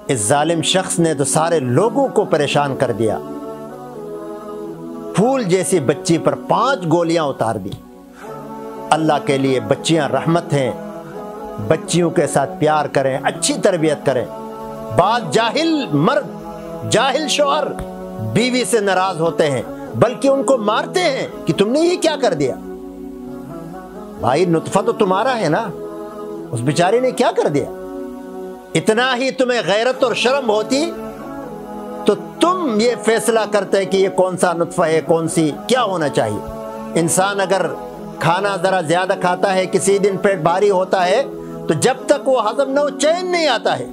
اس ظالم شخص نے تو سارے لوگوں کو پریشان کر دیا۔ پھول جیسی بچی پر 5 گولیاں اتار دی۔ اللہ کے لیے بچیاں رحمت ہیں، بچیوں کے ساتھ پیار کریں، اچھی تربیت کریں۔ بعض جاہل مرد، جاہل شوہر بیوی سے ناراض ہوتے ہیں، بلکہ ان کو مارتے ہیں کہ تم نے یہ کیا کر دیا۔ بھائی نطفہ تو تمہارا ہے نا، اس بیچاری نے کیا کر دیا؟ اتنا ہی تمہیں غیرت اور شرم ہوتی تو تم یہ فیصلہ کرتے کہ یہ کون سا نطفہ ہے، کون سی کیا ہونا چاہیے۔ انسان اگر کھانا ذرا زیادہ کھاتا ہے، کسی دن پیٹ بھاری ہوتا ہے، تو جب تک وہ ہضم نہ ہو چین نہیں آتا ہے۔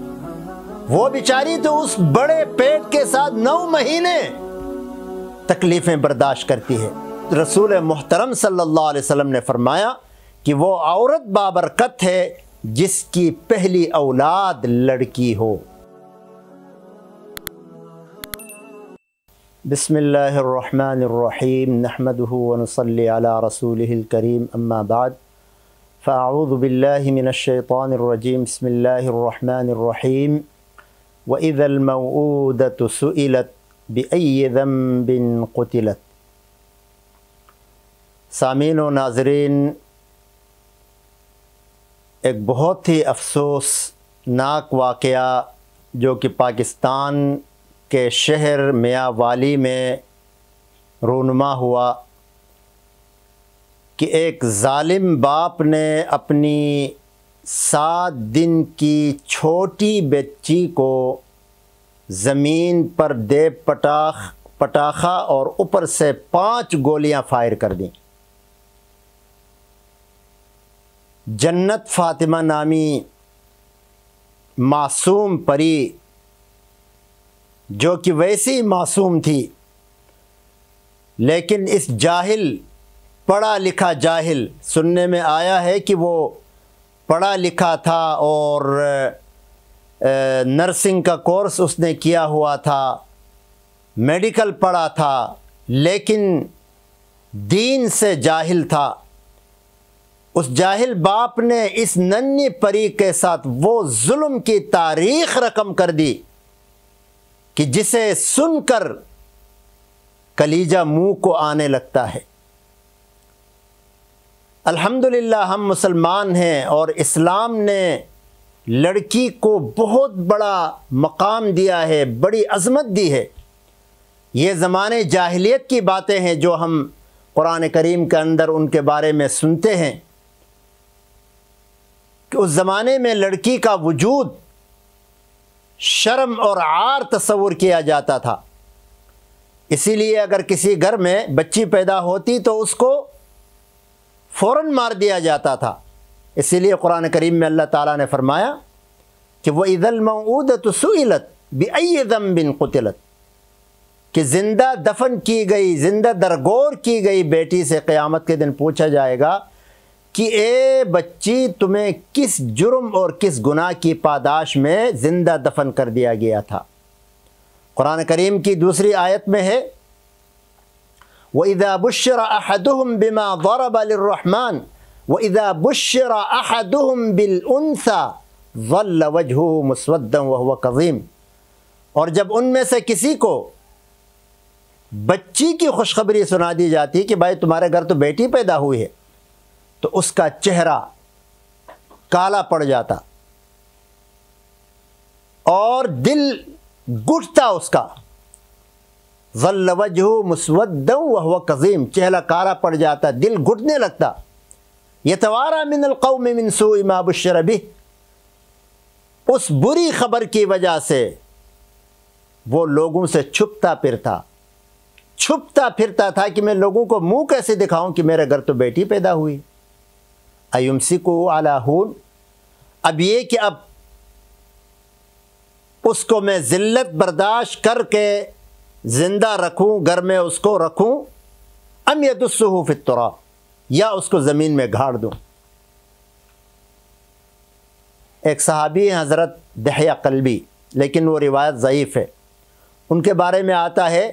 وہ بیچاری تو اس بڑے پیٹ کے ساتھ 9 مہینے تکلیفیں برداشت کرتی ہے۔ رسول محترم صلی اللہ علیہ وسلم نے فرمایا کہ وہ عورت بابرکت ہے جس کی پہلی اولاد لڑکی ہو۔ بسم اللہ الرحمن الرحیم، نحمده ونصلی علی رسولہ الکریم، اما بعد فاعوذ باللہ من الشیطان الرجیم، بسم اللہ الرحمن الرحیم۔ وَإِذَا الْمَوْءُودَةُ سُئِلَتْ بِأَيِّ ذَنبٍ قُتِلَتْ۔ سامعین و ناظرین، ایک بہت ہی افسوسناک واقعہ جو کہ پاکستان کے شہر میاوالی میں رونما ہوا کہ ایک ظالم باپ نے اپنی 7 دن کی چھوٹی بچی کو زمین پر دے پٹاخا اور اوپر سے 5 گولیاں فائر کر دیں۔ جنت فاطمہ نامی معصوم پری، جو کہ ویسی معصوم تھی، لیکن اس جاہل، پڑھا لکھا جاہل، سننے میں آیا ہے کہ وہ پڑھا لکھا تھا اور نرسنگ کا کورس اس نے کیا ہوا تھا، میڈیکل پڑھا تھا، لیکن دین سے جاہل تھا۔ اس جاہل باپ نے اس ننھی پری کے ساتھ وہ ظلم کی تاریخ رقم کر دی کہ جسے سن کر کلیجہ منہ کو آنے لگتا ہے۔ الحمدللہ ہم مسلمان ہیں اور اسلام نے لڑکی کو بہت بڑا مقام دیا ہے، بڑی عظمت دی ہے۔ یہ زمانے جاہلیت کی باتیں ہیں جو ہم قرآن کریم کے اندر ان کے بارے میں سنتے ہیں کہ اس زمانے میں لڑکی کا وجود شرم اور عار تصور کیا جاتا تھا۔ اسی لیے اگر کسی گھر میں بچی پیدا ہوتی تو اس کو فوراً مار دیا جاتا تھا۔ اسی لیے قرآن کریم میں اللہ تعالیٰ نے فرمایا کہ وَإِذَا الْمَوْءُودَةُ سُئِلَتْ بِأَيِّ ذَنبٍ قُتِلَتْ، کہ زندہ دفن کی گئی، زندہ درگور کی گئی بیٹی سے قیامت کے دن پوچھا جائے گا کہ اے بچی تمہیں کس جرم اور کس گناہ کی پاداش میں زندہ دفن کر دیا گیا تھا۔ قرآن کریم کی دوسری آیت میں ہے وَإِذَا بُشِّرَ أَحَدُهُمْ بِمَا ضَرَبَ لِلرَّحْمَنِ وَإِذَا بُشِّرَ أَحَدُهُمْ بِالْأُنْثَى ظَلَّ وَجْهُهُ مُسْوَدًّا وَهُوَ كَظِيمٌ، اور جب ان میں سے کسی کو بچی کی خوشخبری سنا دی جاتی کہ بھائی تمہارے گھر تو بیٹی پیدا ہوئی ہے، تو اس کا چہرہ کالا پڑ جاتا اور دل گھٹتا اس کا، ظل وجہہ مسودا وہو کظیم، چہرہ کالا پڑ جاتا، دل گھٹنے لگتا۔ یتوارا من القوم من سوء ما بشر بہ، اس بری خبر کی وجہ سے وہ لوگوں سے چھپتا پھرتا تھا کہ میں لوگوں کو منہ کیسے دکھاؤں کہ میرے گھر تو بیٹی پیدا ہوئی۔ ایمسکو علی ہون، اب یہ کہ اب اس کو میں ذلت برداشت کر کے زندہ رکھوں، گھر میں اس کو رکھوں، ام یدسہ فی التراب، یا اس کو زمین میں گھاڑ دوں۔ ایک صحابی ہیں حضرت دحیہ قلبی، لیکن وہ روایت ضعیف ہے۔ ان کے بارے میں آتا ہے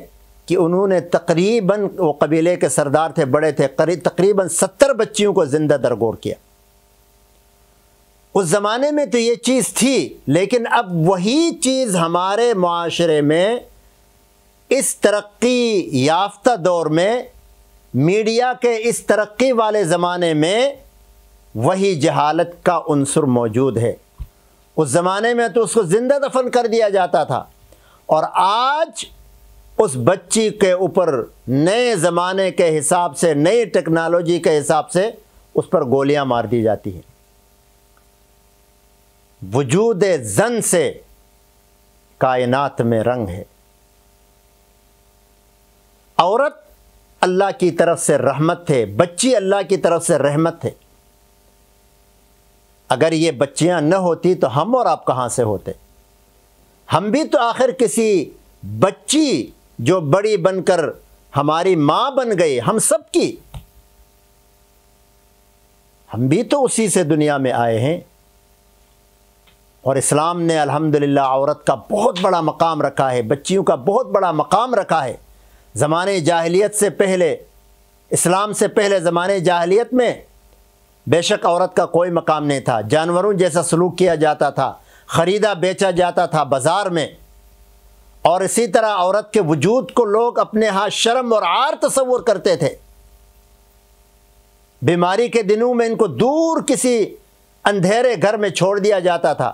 کہ انہوں نے تقریباً، وہ قبیلے کے سردار تھے، بڑے تھے، تقریباً 70 بچیوں کو زندہ درگور کیا۔ اس زمانے میں تو یہ چیز تھی، لیکن اب وہی چیز ہمارے معاشرے میں اس ترقی یافتہ دور میں، میڈیا کے اس ترقی والے زمانے میں وہی جہالت کا عنصر موجود ہے۔ اس زمانے میں تو اس کو زندہ دفن کر دیا جاتا تھا، اور آج اس بچی کے اوپر نئے زمانے کے حساب سے، نئی ٹیکنالوجی کے حساب سے اس پر گولیاں مار دی جاتی ہیں۔ وجود زن سے کائنات میں رنگ ہے۔ عورت اللہ کی طرف سے رحمت ہے، بچی اللہ کی طرف سے رحمت ہے۔ اگر یہ بچیاں نہ ہوتی تو ہم اور آپ کہاں سے ہوتے؟ ہم بھی تو آخر کسی بچی جو بڑی بن کر ہماری ماں بن گئی، ہم سب کی، ہم بھی تو اسی سے دنیا میں آئے ہیں۔ اور اسلام نے الحمدللہ عورت کا بہت بڑا مقام رکھا ہے، بچیوں کا بہت بڑا مقام رکھا ہے۔ زمانے جاہلیت سے پہلے، اسلام سے پہلے زمانے جاہلیت میں بے شک عورت کا کوئی مقام نہیں تھا، جانوروں جیسا سلوک کیا جاتا تھا، خریدا بیچا جاتا تھا بازار میں، اور اسی طرح عورت کے وجود کو لوگ اپنے ہاں شرم اور عار تصور کرتے تھے۔ بیماری کے دنوں میں ان کو دور کسی اندھیرے گھر میں چھوڑ دیا جاتا تھا۔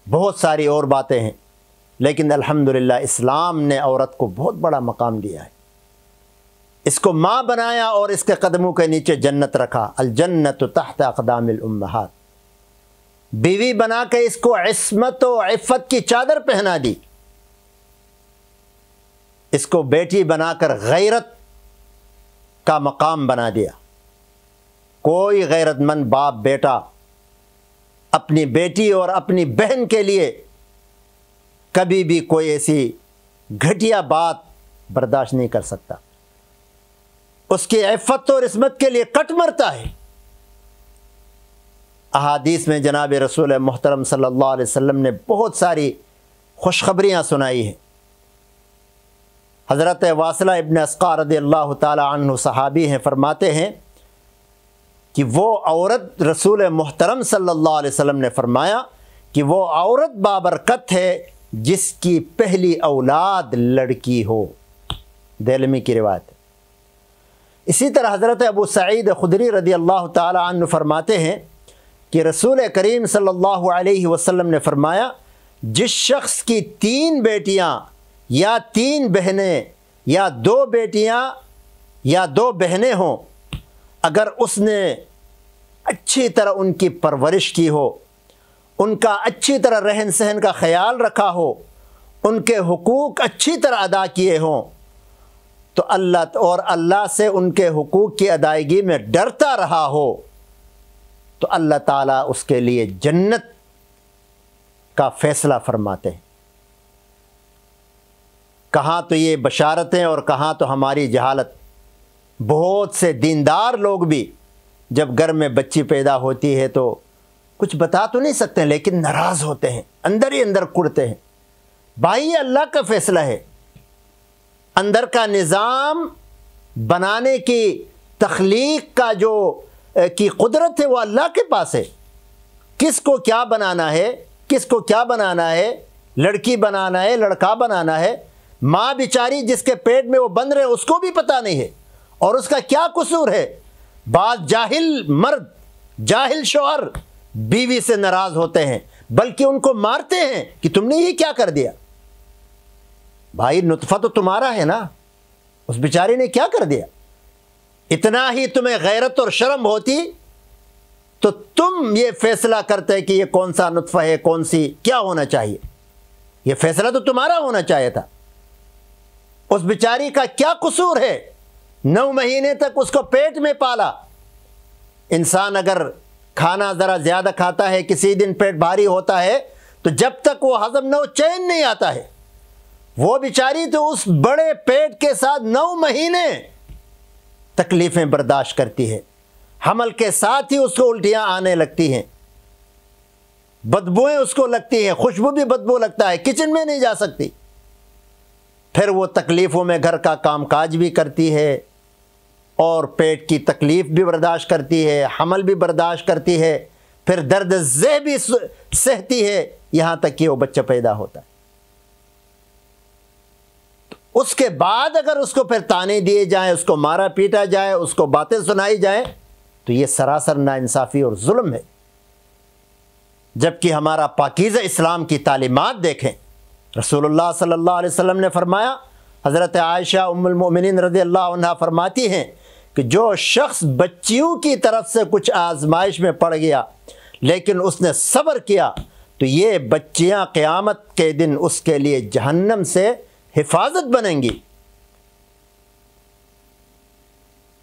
بہت ساری اور باتیں ہیں، لیکن الحمدللہ اسلام نے عورت کو بہت بڑا مقام دیا ہے، اس کو ماں بنایا اور اس کے قدموں کے نیچے جنت رکھا۔ الجنت تحت اقدام الامہات، بیوی بنا کے اس کو عصمت و عفت کی چادر پہنا دی، اس کو بیٹی بنا کر غیرت کا مقام بنا دیا۔ کوئی غیرت مند باپ بیٹا اپنی بیٹی اور اپنی بہن کے لیے کبھی بھی کوئی ایسی گھٹیا بات برداشت نہیں کر سکتا، اس کی عفت اور عصمت کے لیے کٹ مرتا ہے۔ احادیث میں جناب رسول محترم صلی اللہ علیہ وسلم نے بہت ساری خوشخبریاں سنائی ہیں۔ حضرت واصلہ ابن اسقع رضی اللہ تعالی عنہ صحابی ہیں، فرماتے ہیں کہ وہ عورت، رسول محترم صلی اللہ علیہ وسلم نے فرمایا کہ وہ عورت بابرکت ہے جس کی پہلی اولاد لڑکی ہو۔ دہلمی کی روایت ہے۔ اسی طرح حضرت ابو سعید خدری رضی اللہ تعالی عنہ فرماتے ہیں کہ رسول کریم صلی اللہ علیہ وسلم نے فرمایا، جس شخص کی 3 بیٹیاں یا 3 بہنیں یا 2 بیٹیاں یا 2 بہنیں ہوں، اگر اس نے اچھی طرح ان کی پرورش کی ہو، ان کا اچھی طرح رہن سہن کا خیال رکھا ہو، ان کے حقوق اچھی طرح ادا کیے ہوں، تو اللہ سے ان کے حقوق کی ادائیگی میں ڈرتا رہا ہو، تو اللہ تعالیٰ اس کے لیے جنت کا فیصلہ فرماتے ہیں۔ کہاں تو یہ بشارتیں اور کہاں تو ہماری جہالت۔ بہت سے دیندار لوگ بھی جب گھر میں بچی پیدا ہوتی ہے تو کچھ بتا تو نہیں سکتے، لیکن ناراض ہوتے ہیں، اندر ہی اندر کڑتے ہیں۔ بھائی یہ اللہ کا فیصلہ ہے، اندر کا نظام بنانے کی، تخلیق کا جو کی قدرت ہے وہ اللہ کے پاس ہے۔ کس کو کیا بنانا ہے، کس کو کیا بنانا ہے، لڑکی بنانا ہے، لڑکا بنانا ہے، ماں بیچاری جس کے پیٹ میں وہ بن رہے اس کو بھی پتہ نہیں ہے، اور اس کا کیا قصور ہے۔ بعض جاہل مرد، جاہل شوہر بیوی سے ناراض ہوتے ہیں، بلکہ ان کو مارتے ہیں کہ تم نے یہ کیا کر دیا۔ بھائی نطفہ تو تمہارا ہے نا، اس بیچاری نے کیا کر دیا؟ اتنا ہی تمہیں غیرت اور شرم ہوتی تو تم یہ فیصلہ کرتے کہ یہ کون سا نطفہ ہے، کون سی کیا ہونا چاہیے۔ یہ فیصلہ تو تمہارا ہونا چاہیے تھا۔ اس بیچاری کا کیا قصور ہے؟ 9 مہینے تک اس کو پیٹ میں پالا۔ انسان اگر کھانا ذرا زیادہ کھاتا ہے، کسی دن پیٹ بھاری ہوتا ہے، تو جب تک وہ ہضم نہ ہو چین نہیں آتا ہے۔ وہ بیچاری تو اس بڑے پیٹ کے ساتھ 9 مہینے تکلیفیں برداشت کرتی ہے، حمل کے ساتھ ہی اس کو الٹیاں آنے لگتی ہیں، بدبوئیں اس کو لگتی ہیں، خوشبو بھی بدبو لگتا ہے، کچن میں نہیں جا سکتی۔ پھر وہ تکلیفوں میں گھر کا کام کاج بھی کرتی ہے، اور پیٹ کی تکلیف بھی برداشت کرتی ہے، حمل بھی برداشت کرتی ہے، پھر درد ذہ بھی سہتی ہے، یہاں تک کہ وہ بچہ پیدا ہوتا ہے۔ اس کے بعد اگر اس کو پھر تانے دیے جائیں، اس کو مارا پیٹا جائے، اس کو باتیں سنائی جائیں، تو یہ سراسر ناانصافی اور ظلم ہے۔ جبکہ ہمارا پاکیزہ اسلام کی تعلیمات دیکھیں، رسول اللہ صلی اللہ علیہ وسلم نے فرمایا، حضرت عائشہ ام المؤمنین رضی اللہ عنہا فرماتی ہیں کہ جو شخص بچیوں کی طرف سے کچھ آزمائش میں پڑ گیا لیکن اس نے صبر کیا تو یہ بچیاں قیامت کے دن اس کے لیے جہنم سے حفاظت بنیں گی۔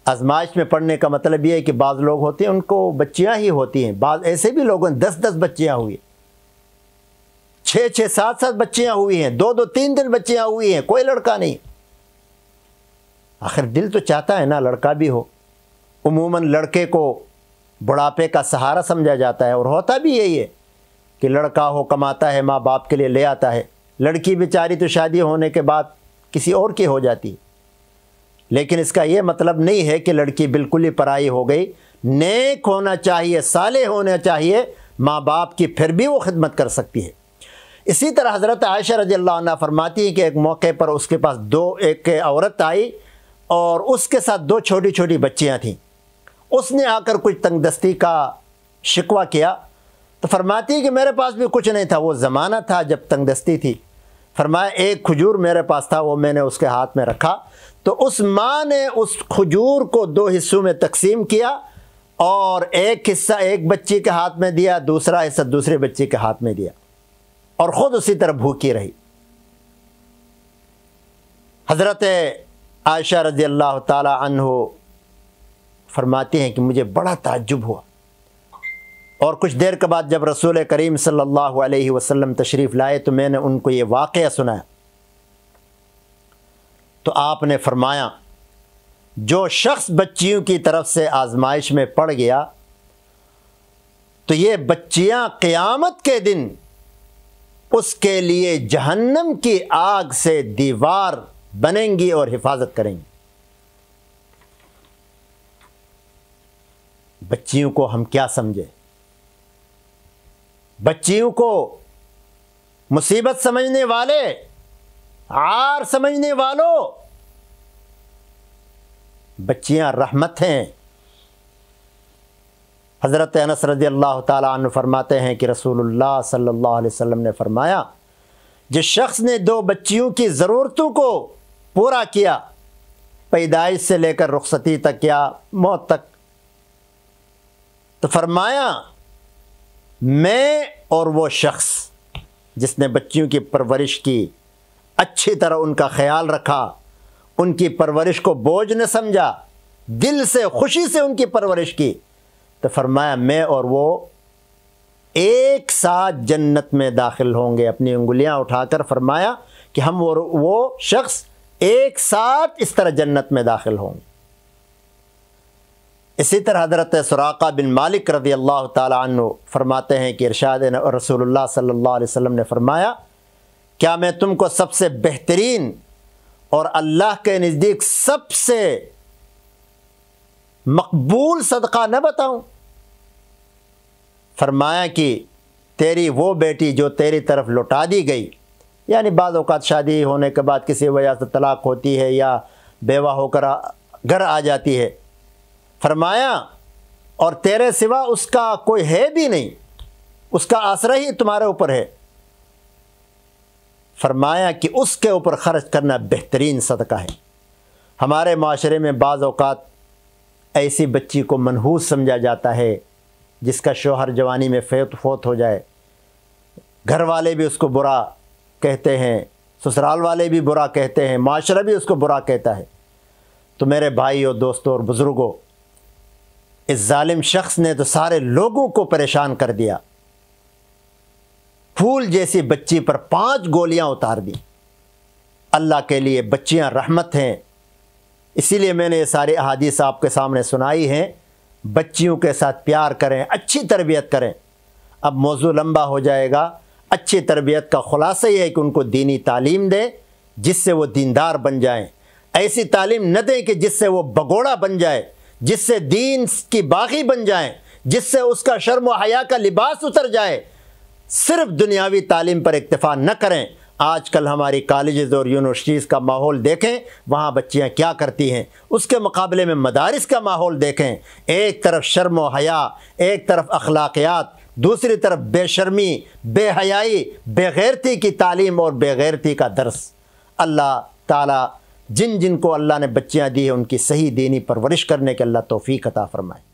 آزمائش میں پڑھنے کا مطلب یہ ہے کہ بعض لوگ ہوتے ہیں ان کو بچیاں ہی ہوتی ہیں، بعض ایسے بھی لوگوں نے 10 بچیاں ہوئی، 6 7 بچیاں ہوئی ہیں، 2 3 بچیاں ہوئی ہیں، کوئی لڑکا نہیں۔ آخر دل تو چاہتا ہے نا لڑکا بھی ہو۔ عموماً لڑکے کو بڑھاپے کا سہارا سمجھا جاتا ہے، اور ہوتا بھی یہی ہے کہ لڑکا ہو کماتا ہے، ماں باپ کے لیے لے آتا ہے، لڑکی بیچاری تو شادی ہونے کے بعد کسی اور کی ہو جاتی ہے۔ لیکن اس کا یہ مطلب نہیں ہے کہ لڑکی بالکل ہی پرائی ہو گئی، نیک ہونا چاہیے، صالح ہونا چاہیے، ماں باپ کی پھر بھی وہ خدمت کر سکتی ہے۔ اسی طرح حضرت عائشہ رضی اللہ عنہ فرماتی ہے کہ ایک موقع پر اس کے پاس ایک عورت آئی اور اس کے ساتھ 2 چھوٹی چھوٹی بچیاں تھیں۔ اس نے آ کر کچھ تنگ دستی کا شکوہ کیا تو فرماتی ہے کہ میرے پاس بھی کچھ نہیں تھا، وہ زمانہ تھا جب تنگ دستی تھی۔ فرمایا ایک کھجور میرے پاس تھا، وہ میں نے اس کے ہاتھ میں رکھا تو اس ماں نے اس کھجور کو 2 حصوں میں تقسیم کیا اور ایک حصہ ایک بچی کے ہاتھ میں دیا، دوسرا حصہ دوسرے بچی کے ہاتھ میں دیا، اور خود اسی طرح بھوکی رہی۔ حضرت عائشہ رضی اللہ تعالی عنہ فرماتی ہیں کہ مجھے بڑا تعجب ہوا، اور کچھ دیر کے بعد جب رسول کریم صلی اللہ علیہ وسلم تشریف لائے تو میں نے ان کو یہ واقعہ سنایا تو آپ نے فرمایا جو شخص بچیوں کی طرف سے آزمائش میں پڑ گیا تو یہ بچیاں قیامت کے دن اس کے لیے جہنم کی آگ سے دیوار بنیں گی اور حفاظت کریں گی۔ بچیوں کو ہم کیا سمجھیں؟ بچیوں کو مصیبت سمجھنے والے، عار سمجھنے والوں، بچیاں رحمت ہیں۔ حضرت انس رضی اللہ تعالیٰ عنہ فرماتے ہیں کہ رسول اللہ صلی اللہ علیہ وسلم نے فرمایا جس شخص نے 2 بچیوں کی ضرورتوں کو پورا کیا، پیدائش سے لے کر رخصتی تک یا موت تک، تو فرمایا میں اور وہ شخص جس نے بچیوں کی پرورش کی، اچھی طرح ان کا خیال رکھا، ان کی پرورش کو بوجھ نہ سمجھا، دل سے خوشی سے ان کی پرورش کی، تو فرمایا میں اور وہ ایک ساتھ جنت میں داخل ہوں گے۔ اپنی انگلیاں اٹھا کر فرمایا کہ ہم اور وہ شخص ایک ساتھ اس طرح جنت میں داخل ہوں گے۔ اسی طرح حضرت سراقہ بن مالک رضی اللہ تعالی عنہ فرماتے ہیں کہ ارشاد رسول اللہ صلی اللہ علیہ وسلم نے فرمایا کیا میں تم کو سب سے بہترین اور اللہ کے نزدیک سب سے مقبول صدقہ نہ بتاؤں؟ فرمایا کہ تیری وہ بیٹی جو تیری طرف لوٹا دی گئی، یعنی بعض اوقات شادی ہونے کے بعد کسی وجہ سے طلاق ہوتی ہے یا بیوہ ہو کر گھر آ جاتی ہے، فرمایا اور تیرے سوا اس کا کوئی ہے بھی نہیں، اس کا آسرا ہی تمہارے اوپر ہے، فرمایا کہ اس کے اوپر خرچ کرنا بہترین صدقہ ہے۔ ہمارے معاشرے میں بعض اوقات ایسی بچی کو منحوس سمجھا جاتا ہے جس کا شوہر جوانی میں فوت ہو جائے، گھر والے بھی اس کو برا کہتے ہیں، سسرال والے بھی برا کہتے ہیں، معاشرہ بھی اس کو برا کہتا ہے۔ تو میرے بھائیوں، دوستوں اور بزرگوں، اس ظالم شخص نے تو سارے لوگوں کو پریشان کر دیا، پھول جیسی بچی پر 5 گولیاں اتار دی۔ اللہ کے لیے بچیاں رحمت ہیں، اسی لیے میں نے یہ ساری احادیث آپ کے سامنے سنائی ہیں۔ بچیوں کے ساتھ پیار کریں، اچھی تربیت کریں۔ اب موضوع لمبا ہو جائے گا، اچھی تربیت کا خلاصہ یہ ہے کہ ان کو دینی تعلیم دیں جس سے وہ دیندار بن جائیں، ایسی تعلیم نہ دیں کہ جس سے وہ بگوڑا بن جائے، جس سے دین کی باغی بن جائیں، جس سے اس کا شرم و حیا کا لباس اتر جائے۔ صرف دنیاوی تعلیم پر اکتفا نہ کریں۔ آج کل ہماری کالجز اور یونیورسٹیز کا ماحول دیکھیں، وہاں بچیاں کیا کرتی ہیں، اس کے مقابلے میں مدارس کا ماحول دیکھیں۔ ایک طرف شرم و حیا، ایک طرف اخلاقیات، دوسری طرف بے شرمی، بے حیائی، بے غیرتی کی تعلیم اور بے غیرتی کا درس۔ اللہ تعالیٰ جن جن کو اللہ نے بچیاں دی ہیں ان کی صحیح دینی پرورش کرنے کے اللہ توفیق عطا فرمائے۔